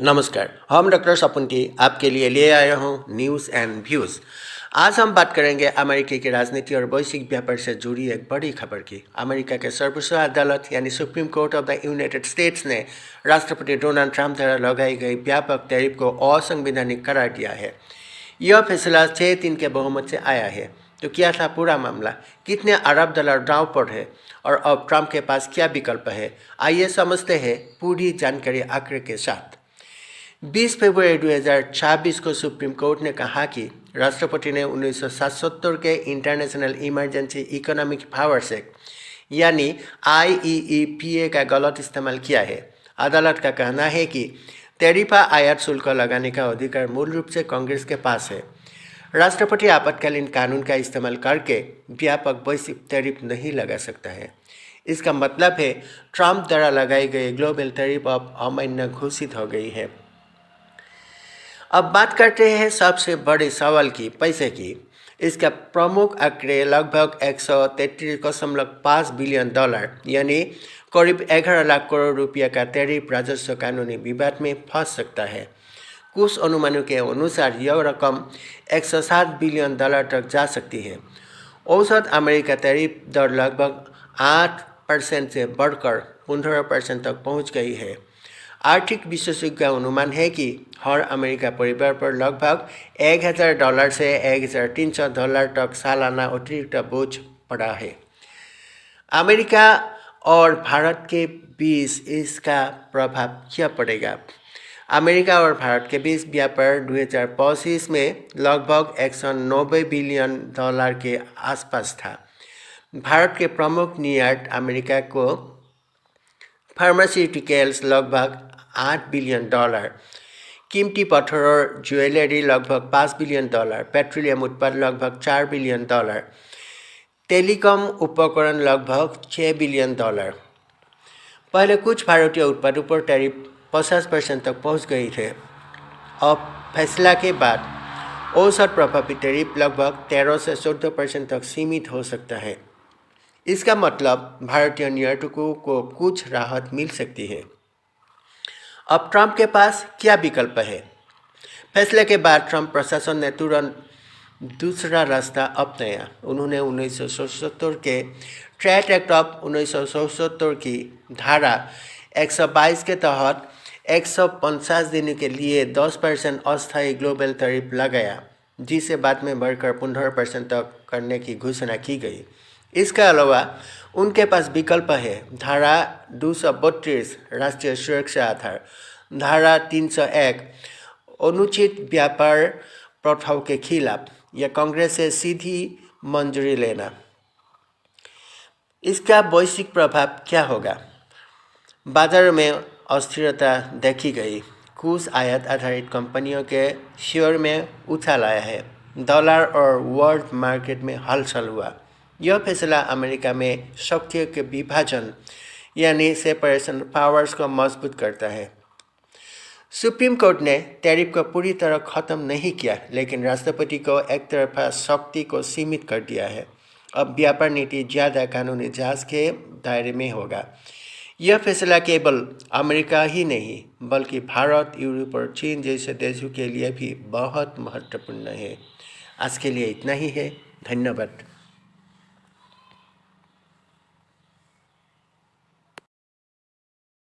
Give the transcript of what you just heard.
नमस्कार, हम डॉक्टर सपुंटी आपके लिए ले आया हूँ न्यूज़ एंड व्यूज़। आज हम बात करेंगे अमेरिका की राजनीति और वैश्विक व्यापार से जुड़ी एक बड़ी खबर की। अमेरिका के सर्वोच्च अदालत यानी supreme court of the United states ने राष्ट्रपति डोनाल्ड ट्रंप द्वारा लगाई गई व्यापक टैरिफ को असंवैधानिक करार दिया है। यह फैसला 6-3 के बहुमत से आया है। तो क्या था पूरा मामला, कितने अरब डॉलर दांव पर है और अब ट्रंप के पास क्या विकल्प है, आइए समझते हैं पूरी जानकारी आंकड़े के साथ। 20 फरवरी 2026 को सुप्रीम कोर्ट ने कहा कि राष्ट्रपति ने 1977 के international emergency economic powers act यानी IEEPA का गलत इस्तेमाल किया है। अदालत का कहना है कि टैरिफ आयात शुल्क लगाने का अधिकार मूल रूप से कांग्रेस के पास है। राष्ट्रपति आपातकालीन कानून का इस्तेमाल करके व्यापक वैश्विक टैरिफ नहीं लगा सकता है। इसका मतलब है ट्रंप द्वारा लगाई गई ग्लोबल टैरिफ अब अमान्य घोषित हो गई है। अब बात करते हैं सबसे बड़े सवाल की, पैसे की। इसका प्रमुख आंकड़े लगभग 133.5 बिलियन डॉलर यानी करीब 11 लाख करोड़ रुपया का टैरिफ राजस्व कानूनी विवाद में फंस सकता है। कुछ अनुमानों के अनुसार यह रकम 107 बिलियन डॉलर तक जा सकती है। औसत अमेरिका टैरिफ दर लगभग 8% से बढ़कर 15% तक पहुंच गई है। आर्थिक विशेषज्ञों का अनुमान है कि हर अमेरिका परिवार पर लगभग $1000 से $1300 तक सालाना अतिरिक्त बोझ पड़ा है। अमेरिका और भारत के बीच इसका प्रभाव क्या पड़ेगा? अमेरिका और भारत के बीच व्यापार 2025 में लगभग 190 बिलियन डॉलर के आसपास था। भारत के प्रमुख निर्यात अमेरिका को फार्मास्यूटिकल्स लगभग 8 बिलियन डॉलर, कीमती पत्थर और ज्वेलरी लगभग 5 बिलियन डॉलर, पेट्रोलियम उत्पाद लगभग 4 बिलियन डॉलर, टेलीकॉम उपकरण लगभग 6 बिलियन डॉलर। पहले कुछ भारतीय उत्पादों पर टैरिफ 50% तक पहुंच गई थे। अब फैसला के बाद औसत प्रभावी टैरिफ लगभग 13 से 14% तक सीमित हो सकता है। इसका मतलब भारतीय निर्यातकों को कुछ राहत मिल सकती है। अब ट्रंप के पास क्या विकल्प है? फैसले के बाद ट्रंप प्रशासन ने तुरंत दूसरा रास्ता अपनाया। उन्होंने 1977 के ट्रेड एक्ट ऑफ 1977 की धारा 122 के तहत 150 दिनों के लिए 10% अस्थायी ग्लोबल टैरिफ लगाया, जिसे बाद में बढ़कर 15% तक करने की घोषणा की गई। इसके अलावा उनके पास विकल्प है धारा 232 राष्ट्रीय सुरक्षा आधार, धारा 301 अनुचित व्यापार प्रथाओं के खिलाफ या कांग्रेस से सीधी मंजूरी लेना। इसका वैश्विक प्रभाव क्या होगा? बाजार में अस्थिरता देखी गई। कुछ आयात आधारित कंपनियों के शेयर में उछाल आया है। डॉलर और वर्ल्ड मार्केट में हलचल हुआ। यह फैसला अमेरिका में शक्तियों के विभाजन यानी सेपरेशन पावर्स को मजबूत करता है। सुप्रीम कोर्ट ने टैरिफ को पूरी तरह खत्म नहीं किया, लेकिन राष्ट्रपति को एक तरफा शक्ति को सीमित कर दिया है। अब व्यापार नीति ज़्यादा कानूनी जांच के दायरे में होगा। यह फैसला केवल अमेरिका ही नहीं बल्कि भारत, यूरोप और चीन जैसे देशों के लिए भी बहुत महत्वपूर्ण है। आज के लिए इतना ही है। धन्यवाद।